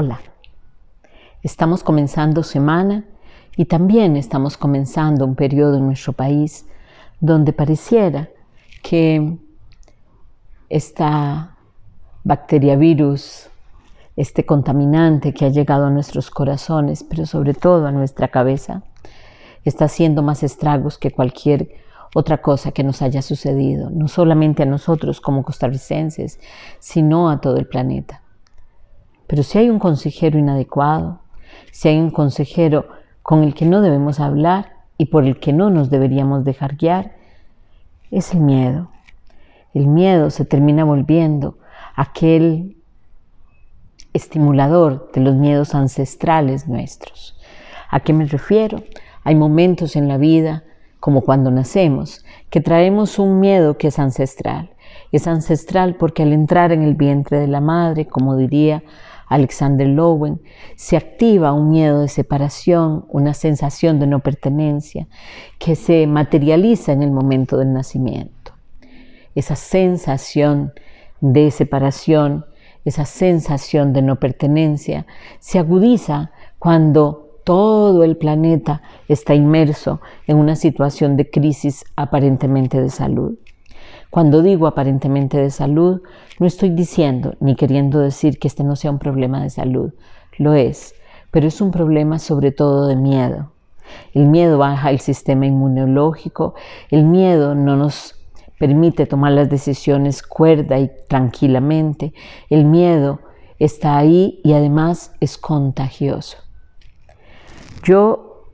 Hola, estamos comenzando semana y también estamos comenzando un periodo en nuestro país donde pareciera que esta bacteria virus, este contaminante que ha llegado a nuestros corazones, pero sobre todo a nuestra cabeza, está haciendo más estragos que cualquier otra cosa que nos haya sucedido, no solamente a nosotros como costarricenses, sino a todo el planeta. Pero si hay un consejero inadecuado, si hay un consejero con el que no debemos hablar y por el que no nos deberíamos dejar guiar, es el miedo. El miedo se termina volviendo aquel estimulador de los miedos ancestrales nuestros. ¿A qué me refiero? Hay momentos en la vida, como cuando nacemos, que traemos un miedo que es ancestral. Es ancestral porque al entrar en el vientre de la madre, como diría Alexander Lowen, se activa un miedo de separación, una sensación de no pertenencia, que se materializa en el momento del nacimiento. Esa sensación de separación, esa sensación de no pertenencia, se agudiza cuando todo el planeta está inmerso en una situación de crisis aparentemente de salud. Cuando digo aparentemente de salud, no estoy diciendo ni queriendo decir que este no sea un problema de salud. Lo es, pero es un problema sobre todo de miedo. El miedo baja el sistema inmunológico, el miedo no nos permite tomar las decisiones cuerda y tranquilamente. El miedo está ahí y además es contagioso. Yo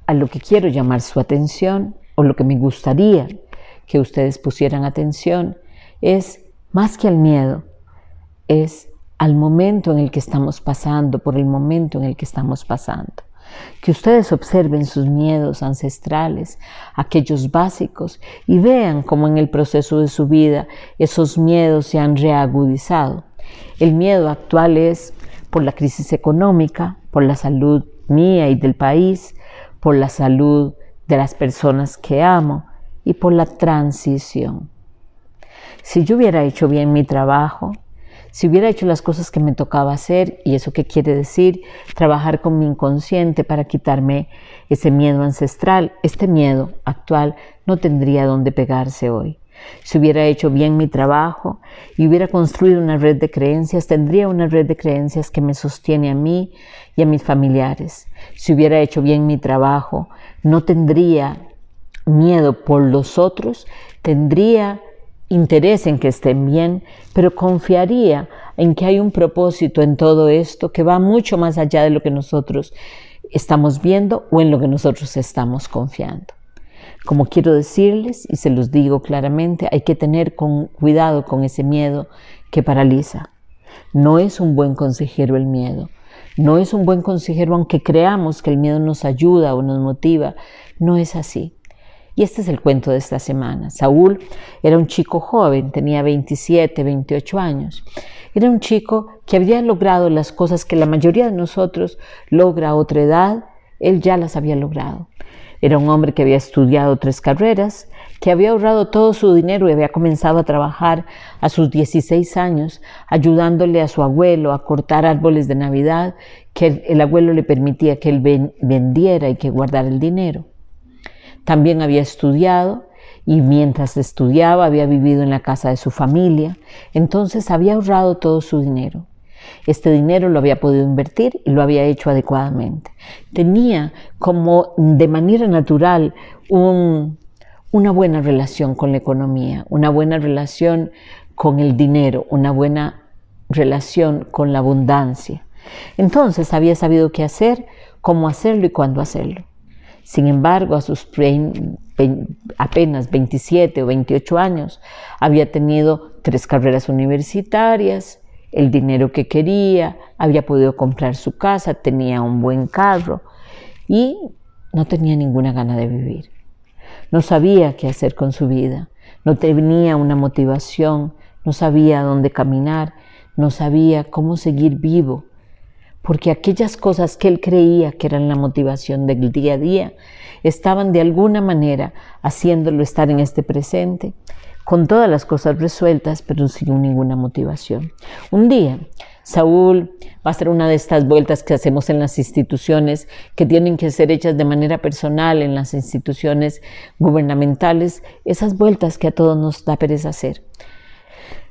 a lo que quiero llamar su atención, o lo que me gustaría que ustedes pusieran atención, es más que al miedo, es al momento en el que estamos pasando, por el momento en el que estamos pasando. Que ustedes observen sus miedos ancestrales, aquellos básicos, y vean cómo en el proceso de su vida esos miedos se han reagudizado. El miedo actual es por la crisis económica, por la salud mía y del país, por la salud de las personas que amo y por la transición. Si yo hubiera hecho bien mi trabajo, si hubiera hecho las cosas que me tocaba hacer, ¿y eso qué quiere decir? Trabajar con mi inconsciente para quitarme ese miedo ancestral. Este miedo actual no tendría dónde pegarse hoy. Si hubiera hecho bien mi trabajo y hubiera construido una red de creencias, tendría una red de creencias que me sostiene a mí y a mis familiares. Si hubiera hecho bien mi trabajo, no tendría miedo por los otros, tendría interés en que estén bien, pero confiaría en que hay un propósito en todo esto que va mucho más allá de lo que nosotros estamos viendo o en lo que nosotros estamos confiando. Como quiero decirles, y se los digo claramente, hay que tener cuidado con ese miedo que paraliza. No es un buen consejero el miedo. No es un buen consejero aunque creamos que el miedo nos ayuda o nos motiva. No es así. Y este es el cuento de esta semana. Saúl era un chico joven, tenía 27, 28 años. Era un chico que había logrado las cosas que la mayoría de nosotros logra a otra edad. Él ya las había logrado. Era un hombre que había estudiado 3 carreras, que había ahorrado todo su dinero y había comenzado a trabajar a sus 16 años, ayudándole a su abuelo a cortar árboles de Navidad, que el abuelo le permitía que él vendiera y que guardara el dinero. También había estudiado y mientras estudiaba había vivido en la casa de su familia, entonces había ahorrado todo su dinero. Este dinero lo había podido invertir y lo había hecho adecuadamente. Tenía como de manera natural una buena relación con la economía, una buena relación con el dinero, una buena relación con la abundancia. Entonces había sabido qué hacer, cómo hacerlo y cuándo hacerlo. Sin embargo, a sus apenas 27 o 28 años, había tenido 3 carreras universitarias, el dinero que quería, había podido comprar su casa, tenía un buen carro y no tenía ninguna gana de vivir. No sabía qué hacer con su vida, no tenía una motivación, no sabía a dónde caminar, no sabía cómo seguir vivo, porque aquellas cosas que él creía que eran la motivación del día a día estaban de alguna manera haciéndolo estar en este presente con todas las cosas resueltas, pero sin ninguna motivación. Un día Saúl va a hacer una de estas vueltas que hacemos en las instituciones, que tienen que ser hechas de manera personal en las instituciones gubernamentales, esas vueltas que a todos nos da pereza hacer.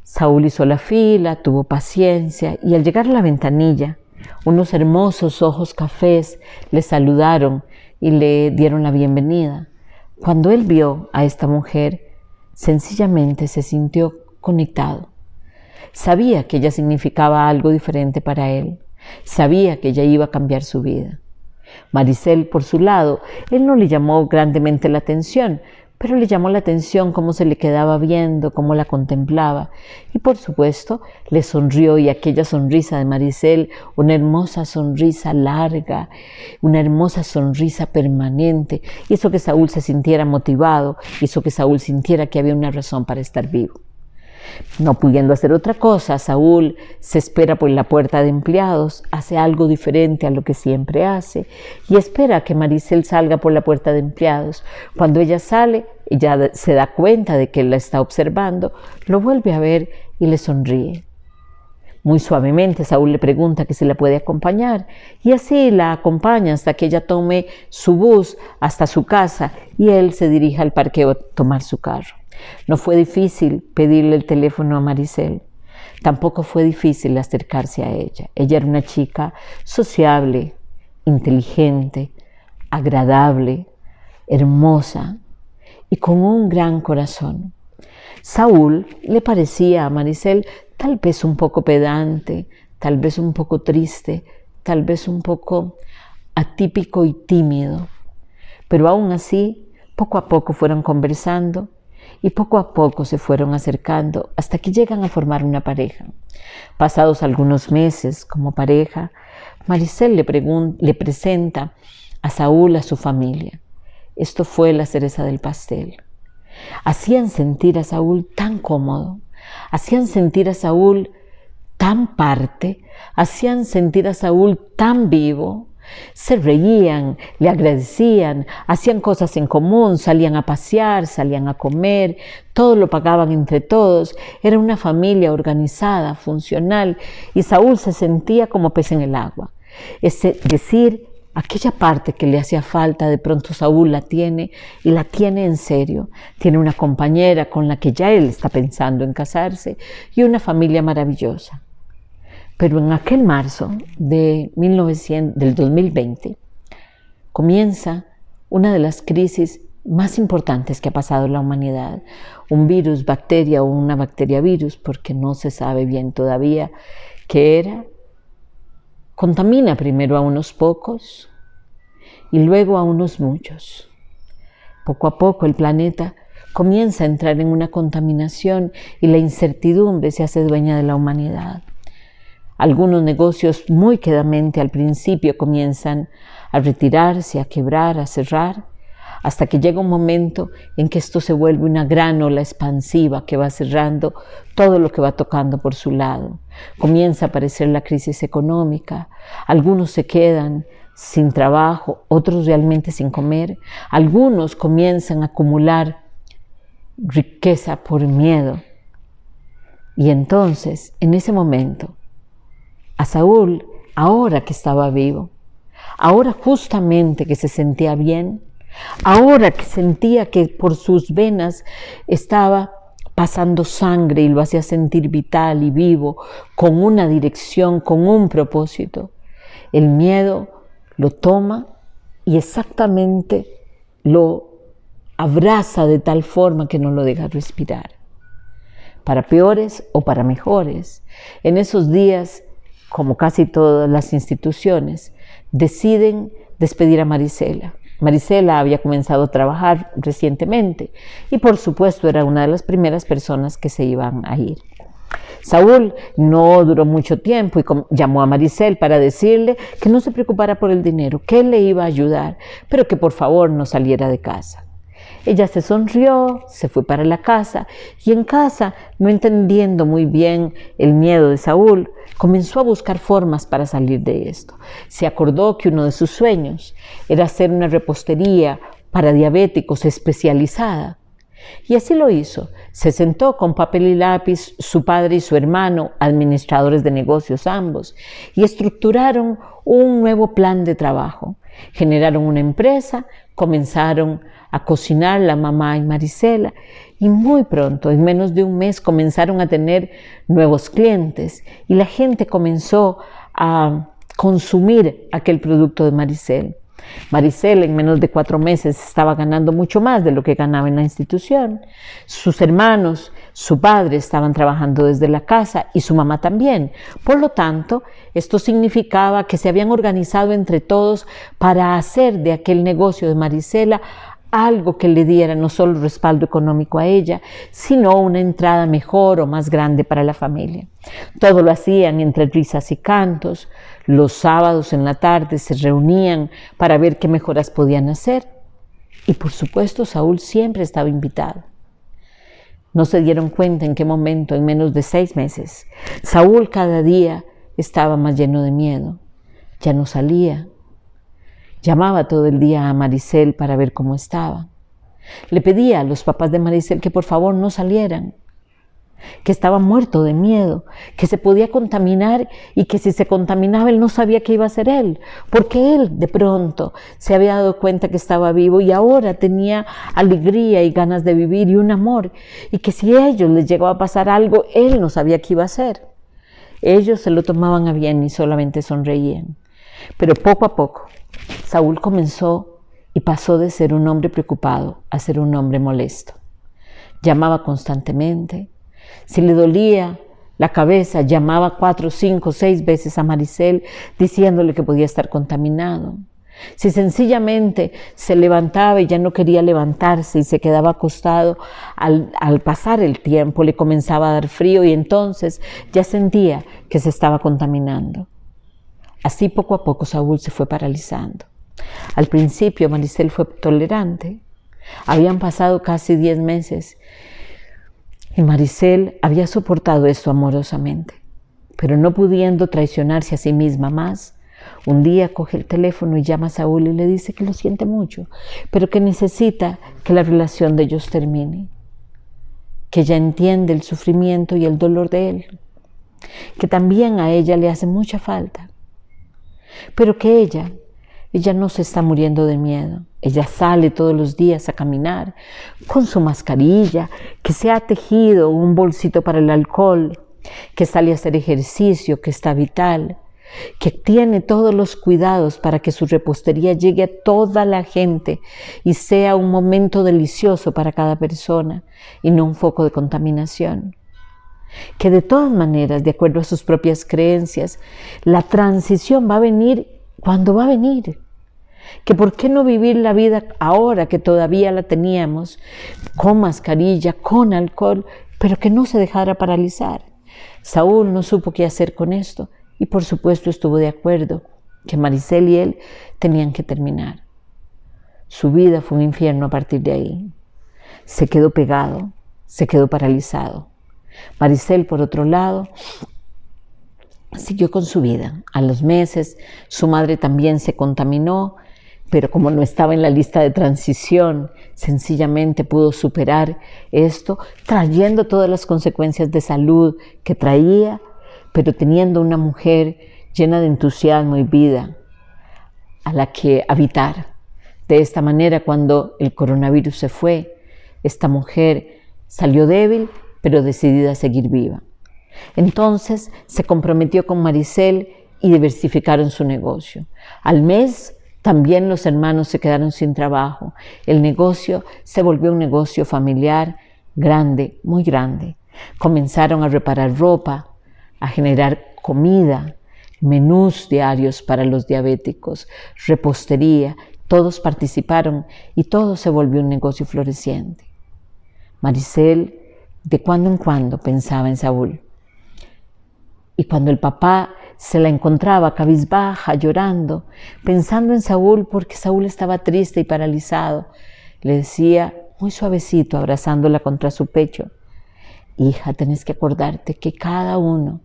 Saúl hizo la fila, tuvo paciencia y al llegar a la ventanilla, unos hermosos ojos cafés le saludaron y le dieron la bienvenida. Cuando él vio a esta mujer, sencillamente se sintió conectado. Sabía que ella significaba algo diferente para él. Sabía que ella iba a cambiar su vida. Maricel, por su lado, él no le llamó grandemente la atención, pero le llamó la atención cómo se le quedaba viendo, cómo la contemplaba. Y por supuesto, le sonrió, y aquella sonrisa de Maricel, una hermosa sonrisa larga, una hermosa sonrisa permanente, hizo que Saúl se sintiera motivado, hizo que Saúl sintiera que había una razón para estar vivo. No pudiendo hacer otra cosa, Saúl se espera por la puerta de empleados, hace algo diferente a lo que siempre hace y espera que Maricel salga por la puerta de empleados. Cuando ella sale, ella se da cuenta de que él la está observando, lo vuelve a ver y le sonríe. Muy suavemente Saúl le pregunta que si la puede acompañar y así la acompaña hasta que ella tome su bus hasta su casa y él se dirige al parqueo a tomar su carro. No fue difícil pedirle el teléfono a Maricel, tampoco fue difícil acercarse a ella. Ella era una chica sociable, inteligente, agradable, hermosa y con un gran corazón. Saúl le parecía a Maricel tal vez un poco pedante, tal vez un poco triste, tal vez un poco atípico y tímido, pero aún así, poco a poco fueron conversando y poco a poco se fueron acercando hasta que llegan a formar una pareja. Pasados algunos meses como pareja, Maricel le presenta a Saúl a su familia. Esto fue la cereza del pastel. Hacían sentir a Saúl tan cómodo, hacían sentir a Saúl tan parte, hacían sentir a Saúl tan vivo. Se reían, le agradecían, hacían cosas en común, salían a pasear, salían a comer, todo lo pagaban entre todos. Era una familia organizada, funcional, y Saúl se sentía como pez en el agua. Es decir, aquella parte que le hacía falta, de pronto Saúl la tiene y la tiene en serio. Tiene una compañera con la que ya él está pensando en casarse y una familia maravillosa. Pero en aquel marzo del 2020 comienza una de las crisis más importantes que ha pasado en la humanidad. Un virus, bacteria o una bacteria virus, porque no se sabe bien todavía qué era, contamina primero a unos pocos y luego a unos muchos. Poco a poco el planeta comienza a entrar en una contaminación y la incertidumbre se hace dueña de la humanidad. Algunos negocios muy quedamente al principio comienzan a retirarse, a quebrar, a cerrar, hasta que llega un momento en que esto se vuelve una gran ola expansiva que va cerrando todo lo que va tocando por su lado. Comienza a aparecer la crisis económica, algunos se quedan sin trabajo, otros realmente sin comer, algunos comienzan a acumular riqueza por miedo. Y entonces, en ese momento, a Saúl, ahora que estaba vivo, ahora justamente que se sentía bien, ahora que sentía que por sus venas estaba pasando sangre y lo hacía sentir vital y vivo, con una dirección, con un propósito, el miedo lo toma y exactamente lo abraza de tal forma que no lo deja respirar. Para peores o para mejores, en esos días, como casi todas las instituciones, deciden despedir a Maricela. Maricela había comenzado a trabajar recientemente y por supuesto era una de las primeras personas que se iban a ir. Saúl no duró mucho tiempo y llamó a Maricel para decirle que no se preocupara por el dinero, que él le iba a ayudar, pero que por favor no saliera de casa. Ella se sonrió, se fue para la casa y en casa, no entendiendo muy bien el miedo de Saúl, comenzó a buscar formas para salir de esto. Se acordó que uno de sus sueños era hacer una repostería para diabéticos especializada Y así lo hizo. Se sentó con papel y lápiz, su padre y su hermano, administradores de negocios ambos, y estructuraron un nuevo plan de trabajo. Generaron una empresa, comenzaron a cocinar la mamá y Marisela, y muy pronto, en menos de un mes, comenzaron a tener nuevos clientes y la gente comenzó a consumir aquel producto de Maricel. Maricel en menos de 4 meses estaba ganando mucho más de lo que ganaba en la institución. Sus hermanos, su padre estaban trabajando desde la casa y su mamá también. Por lo tanto, esto significaba que se habían organizado entre todos para hacer de aquel negocio de Marisela algo que le diera no solo respaldo económico a ella, sino una entrada mejor o más grande para la familia. Todo lo hacían entre risas y cantos. Los sábados en la tarde se reunían para ver qué mejoras podían hacer. Y por supuesto, Saúl siempre estaba invitado. No se dieron cuenta en qué momento, en menos de 6 meses, Saúl cada día estaba más lleno de miedo. Ya no salía. Llamaba todo el día a Maricel para ver cómo estaba. Le pedía a los papás de Maricel que por favor no salieran, que estaba muerto de miedo, que se podía contaminar y que si se contaminaba él no sabía qué iba a hacer él, porque él de pronto se había dado cuenta que estaba vivo y ahora tenía alegría y ganas de vivir y un amor, y que si a ellos les llegaba a pasar algo, él no sabía qué iba a hacer. Ellos se lo tomaban a bien y solamente sonreían. Pero poco a poco, Saúl comenzó y pasó de ser un hombre preocupado a ser un hombre molesto. Llamaba constantemente. Si le dolía la cabeza, llamaba 4, 5, 6 veces a Maricel diciéndole que podía estar contaminado. Si sencillamente se levantaba y ya no quería levantarse y se quedaba acostado, al pasar el tiempo le comenzaba a dar frío y entonces ya sentía que se estaba contaminando. Así poco a poco Saúl se fue paralizando. Al principio Maricel fue tolerante. Habían pasado casi 10 meses y Maricel había soportado esto amorosamente. Pero no pudiendo traicionarse a sí misma más, un día coge el teléfono y llama a Saúl y le dice que lo siente mucho, pero que necesita que la relación de ellos termine. Que ella entiende el sufrimiento y el dolor de él. Que también a ella le hace mucha falta. Pero que ella no se está muriendo de miedo. Ella sale todos los días a caminar con su mascarilla, que se ha tejido un bolsito para el alcohol, que sale a hacer ejercicio, que está vital, que tiene todos los cuidados para que su repostería llegue a toda la gente y sea un momento delicioso para cada persona y no un foco de contaminación. Que de todas maneras, de acuerdo a sus propias creencias, la transición va a venir cuando va a venir. Que por qué no vivir la vida ahora que todavía la teníamos, con mascarilla, con alcohol, pero que no se dejara paralizar. Saúl no supo qué hacer con esto y por supuesto estuvo de acuerdo que Maricel y él tenían que terminar. Su vida fue un infierno a partir de ahí. Se quedó pegado, se quedó paralizado. Maricel, por otro lado, siguió con su vida. A los meses, su madre también se contaminó, pero como no estaba en la lista de transición, sencillamente pudo superar esto, trayendo todas las consecuencias de salud que traía, pero teniendo una mujer llena de entusiasmo y vida a la que habitar. De esta manera, cuando el coronavirus se fue, esta mujer salió débil, pero decidida a seguir viva. Entonces se comprometió con Maricel y diversificaron su negocio. Al mes también los hermanos se quedaron sin trabajo. El negocio se volvió un negocio familiar grande, muy grande. Comenzaron a reparar ropa, a generar comida, menús diarios para los diabéticos, repostería. Todos participaron y todo se volvió un negocio floreciente. Maricel de cuando en cuando pensaba en Saúl. Y cuando el papá se la encontraba cabizbaja, llorando, pensando en Saúl porque Saúl estaba triste y paralizado, le decía muy suavecito, abrazándola contra su pecho: hija, tenés que acordarte que cada uno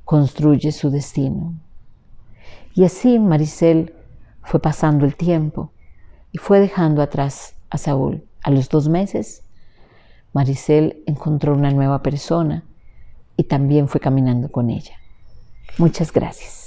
construye su destino. Y así Maricel fue pasando el tiempo y fue dejando atrás a Saúl. A los 2 meses Maricel encontró una nueva persona y también fue caminando con ella. Muchas gracias.